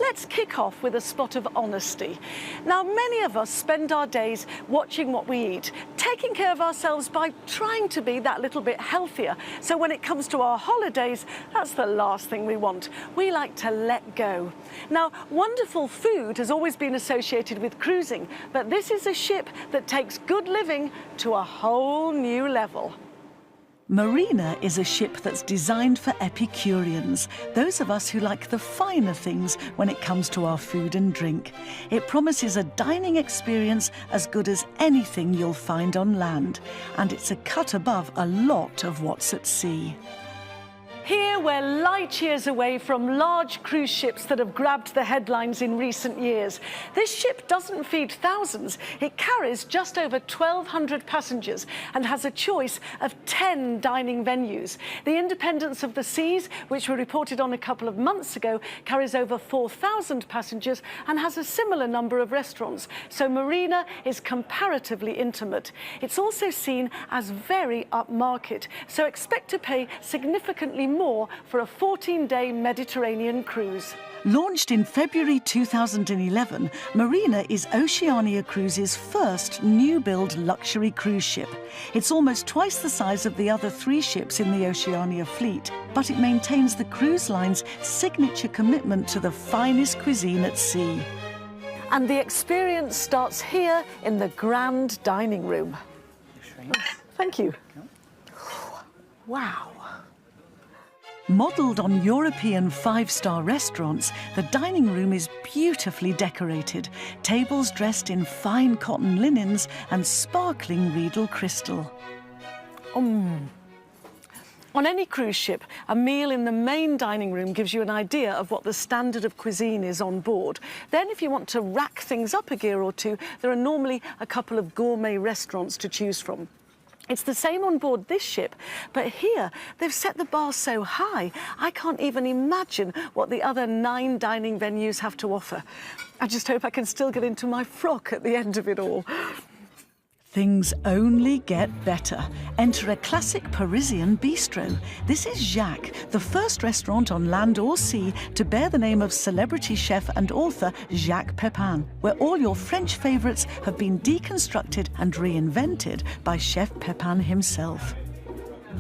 let's kick off with a spot of honesty. Now, many of us spend our days watching what we eat, taking care of ourselves by trying to be that little bit healthier. So when it comes to our holidays, that's the last thing we want. We like to let go. Now, wonderful food has always been associated with cruising, but this is a ship that takes good living to a whole new level. Marina is a ship that's designed for Epicureans, those of us who like the finer things when it comes to our food and drink. It promises a dining experience as good as anything you'll find on land, and it's a cut above a lot of what's at sea. Here we're light years away from large cruise ships that have grabbed the headlines in recent years. This ship doesn't feed thousands. It carries just over 1,200 passengers and has a choice of 10 dining venues. The Independence of the Seas, which we reported on a couple of months ago, carries over 4,000 passengers and has a similar number of restaurants. So Marina is comparatively intimate. It's also seen as very upmarket, so expect to pay significantly more for a 14-day Mediterranean cruise. Launched in February 2011, Marina is Oceania Cruises' first new-build luxury cruise ship. It's almost twice the size of the other 3 ships in the Oceania fleet, but it maintains the cruise line's signature commitment to the finest cuisine at sea. And the experience starts here in the grand dining room. Thank you. Wow. Modelled on European 5-star restaurants, the dining room is beautifully decorated. Tables dressed in fine cotton linens and sparkling Riedel crystal. On any cruise ship, a meal in the main dining room gives you an idea of what the standard of cuisine is on board. Then, if you want to rack things up a gear or two, there are normally a couple of gourmet restaurants to choose from. It's the same on board this ship, but here they've set the bar so high, I can't even imagine what the other 9 dining venues have to offer. I just hope I can still get into my frock at the end of it all. Things only get better. Enter a classic Parisian bistro. This is Jacques, the first restaurant on land or sea to bear the name of celebrity chef and author Jacques Pepin, where all your French favourites have been deconstructed and reinvented by Chef Pepin himself.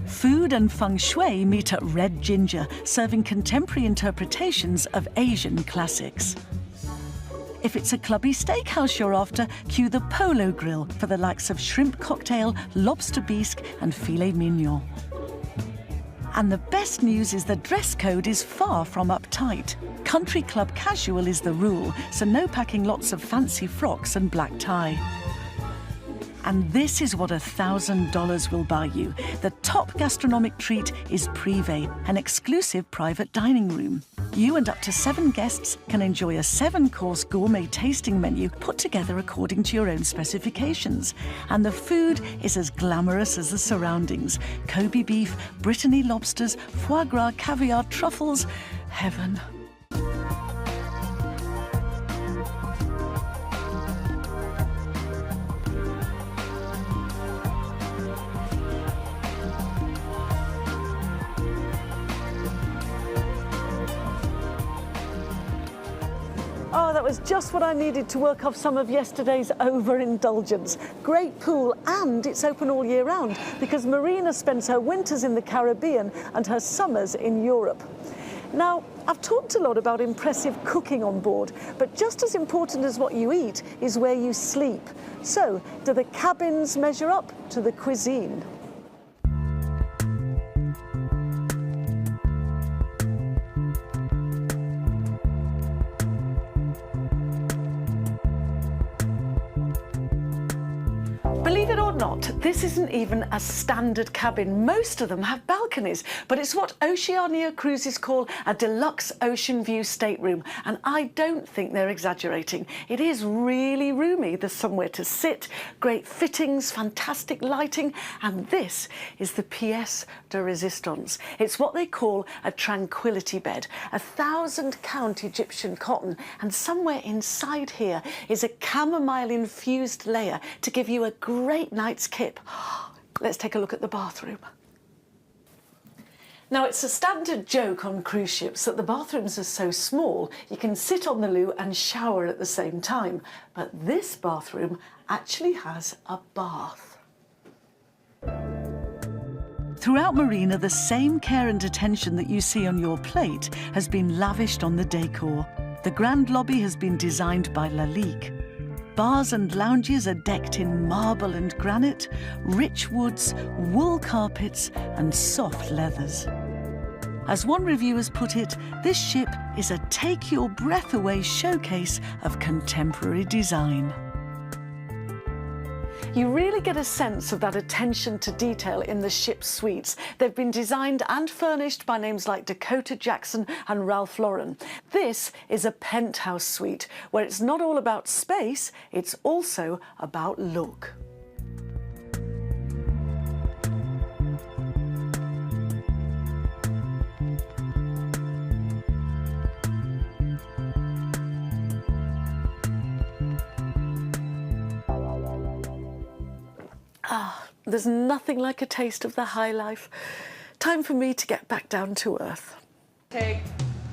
Food and feng shui meet at Red Ginger, serving contemporary interpretations of Asian classics. If it's a clubby steakhouse you're after, cue the Polo Grill for the likes of shrimp cocktail, lobster bisque and filet mignon. And the best news is the dress code is far from uptight. Country club casual is the rule, so no packing lots of fancy frocks and black tie. And this is what $1,000 will buy you. The top gastronomic treat is Privé, an exclusive private dining room. You and up to 7 guests can enjoy a 7-course gourmet tasting menu put together according to your own specifications. And the food is as glamorous as the surroundings. Kobe beef, Brittany lobsters, foie gras, caviar, truffles. Heaven. Oh, that was just what I needed to work off some of yesterday's overindulgence. Great pool, and it's open all year round because Marina spends her winters in the Caribbean and her summers in Europe. Now, I've talked a lot about impressive cooking on board, but just as important as what you eat is where you sleep. So, do the cabins measure up to the cuisine? Believe it or not, this isn't even a standard cabin. Most of them have balconies, but it's what Oceania Cruises call a deluxe ocean view stateroom, and I don't think they're exaggerating. It is really roomy. There's somewhere to sit, great fittings, fantastic lighting, and this is the pièce de résistance. It's what they call a tranquility bed, 1,000-count Egyptian cotton, and somewhere inside here is a chamomile-infused layer to give you a great night's kip. Let's take a look at the bathroom. Now, it's a standard joke on cruise ships that the bathrooms are so small you can sit on the loo and shower at the same time. But this bathroom actually has a bath. Throughout Marina, the same care and attention that you see on your plate has been lavished on the decor. The grand lobby has been designed by Lalique. Bars and lounges are decked in marble and granite, rich woods, wool carpets and soft leathers. As one reviewer's put it, this ship is a take-your-breath-away showcase of contemporary design. You really get a sense of that attention to detail in the ship's suites. They've been designed and furnished by names like Dakota Jackson and Ralph Lauren. This is a penthouse suite, where it's not all about space, it's also about look. There's nothing like a taste of the high life. Time for me to get back down to earth. Okay.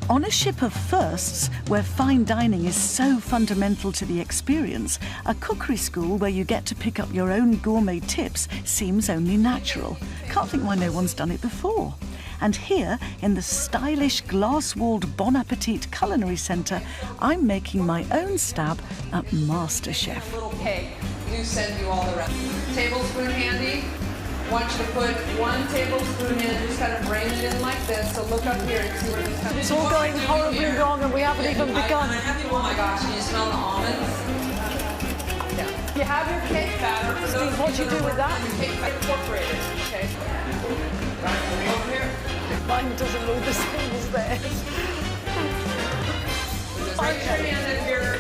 On a ship of firsts, where fine dining is so fundamental to the experience, a cookery school where you get to pick up your own gourmet tips seems only natural. Can't think why no one's done it before. And here, in the stylish glass-walled Bon Appetit Culinary Centre, I'm making my own stab at MasterChef. Little cake. Do send you all the rest. Tablespoon handy. Want you to put 1 tablespoon in, just kind of bring it in like this. So look up here and see where this comes. It's all going horribly wrong and we haven't even begun. Oh my gosh, can you smell the almonds? Yeah. You have your cake batter. For those What do you do with that? Your cake batter incorporated. Okay. Right, over here. Mine doesn't look the same as theirs. Just make sure that you're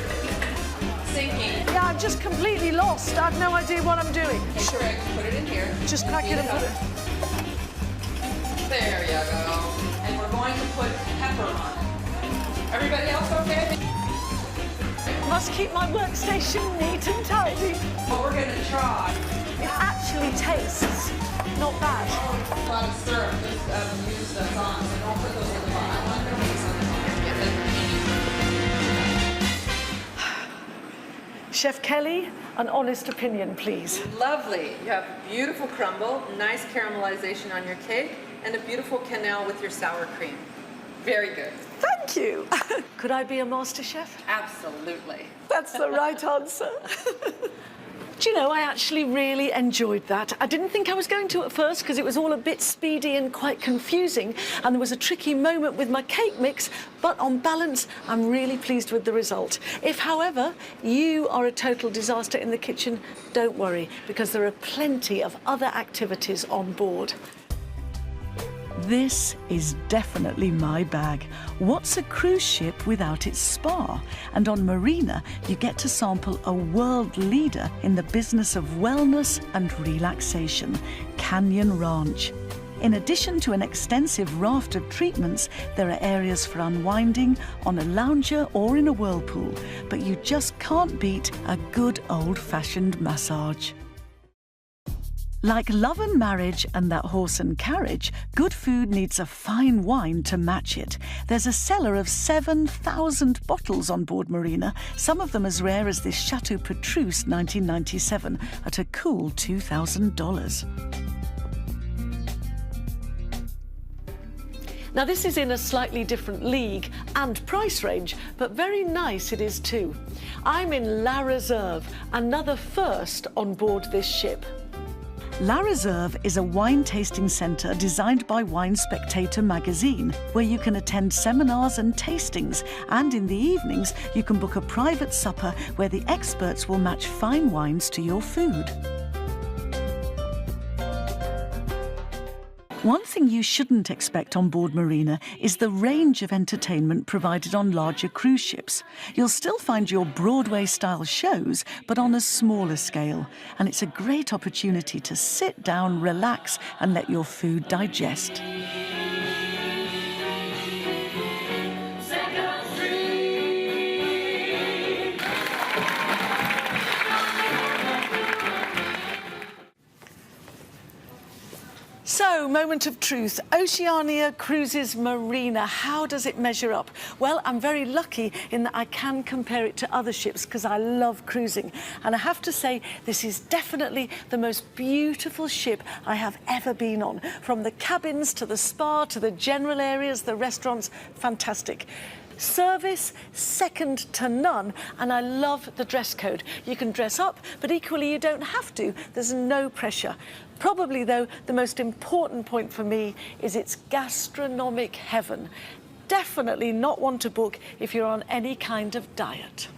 sinking. Yeah, I'm just completely lost. I have no idea what I'm doing. Sure. Put it in here. Just crack it and put it. There you go. And we're going to put pepper on it. Everybody else okay? Must keep my workstation neat and tidy. What we're going to try. It actually tastes not bad. A lot of syrup. Just use those on. So don't put those in the bottom. I want them to be on. Get them. Chef Kelly, an honest opinion, please. Lovely. You have beautiful crumble, nice caramelization on your cake, and a beautiful quenelle with your sour cream. Very good. Thank you. Could I be a master chef? Absolutely. That's the right answer. Do you know, I actually really enjoyed that. I didn't think I was going to at first because it was all a bit speedy and quite confusing, and there was a tricky moment with my cake mix, but on balance, I'm really pleased with the result. If, however, you are a total disaster in the kitchen, don't worry, because there are plenty of other activities on board. This is definitely my bag. What's a cruise ship without its spa? And on Marina, you get to sample a world leader in the business of wellness and relaxation, Canyon Ranch. In addition to an extensive raft of treatments, there are areas for unwinding on a lounger or in a whirlpool, but you just can't beat a good old-fashioned massage. Like love and marriage and that horse and carriage, good food needs a fine wine to match it. There's a cellar of 7,000 bottles on board Marina, some of them as rare as this Chateau Petrus 1997 at a cool $2,000. Now, this is in a slightly different league and price range, but very nice it is too. I'm in La Reserve, another first on board this ship. La Reserve is a wine tasting centre designed by Wine Spectator magazine, where you can attend seminars and tastings, and in the evenings you can book a private supper where the experts will match fine wines to your food. One thing you shouldn't expect on board Marina is the range of entertainment provided on larger cruise ships. You'll still find your Broadway-style shows, but on a smaller scale. And it's a great opportunity to sit down, relax, and let your food digest. So, So, moment of truth. Oceania cruises Marina. How does it measure up? Well, I'm very lucky in that I can compare it to other ships because I love cruising. And I have to say, this is definitely the most beautiful ship I have ever been on. From the cabins to the spa to the general areas, the restaurants, fantastic. Service, second to none, and I love the dress code. You can dress up, but equally you don't have to. There's no pressure. Probably, though, the most important point for me is its gastronomic heaven. Definitely not one to book if you're on any kind of diet.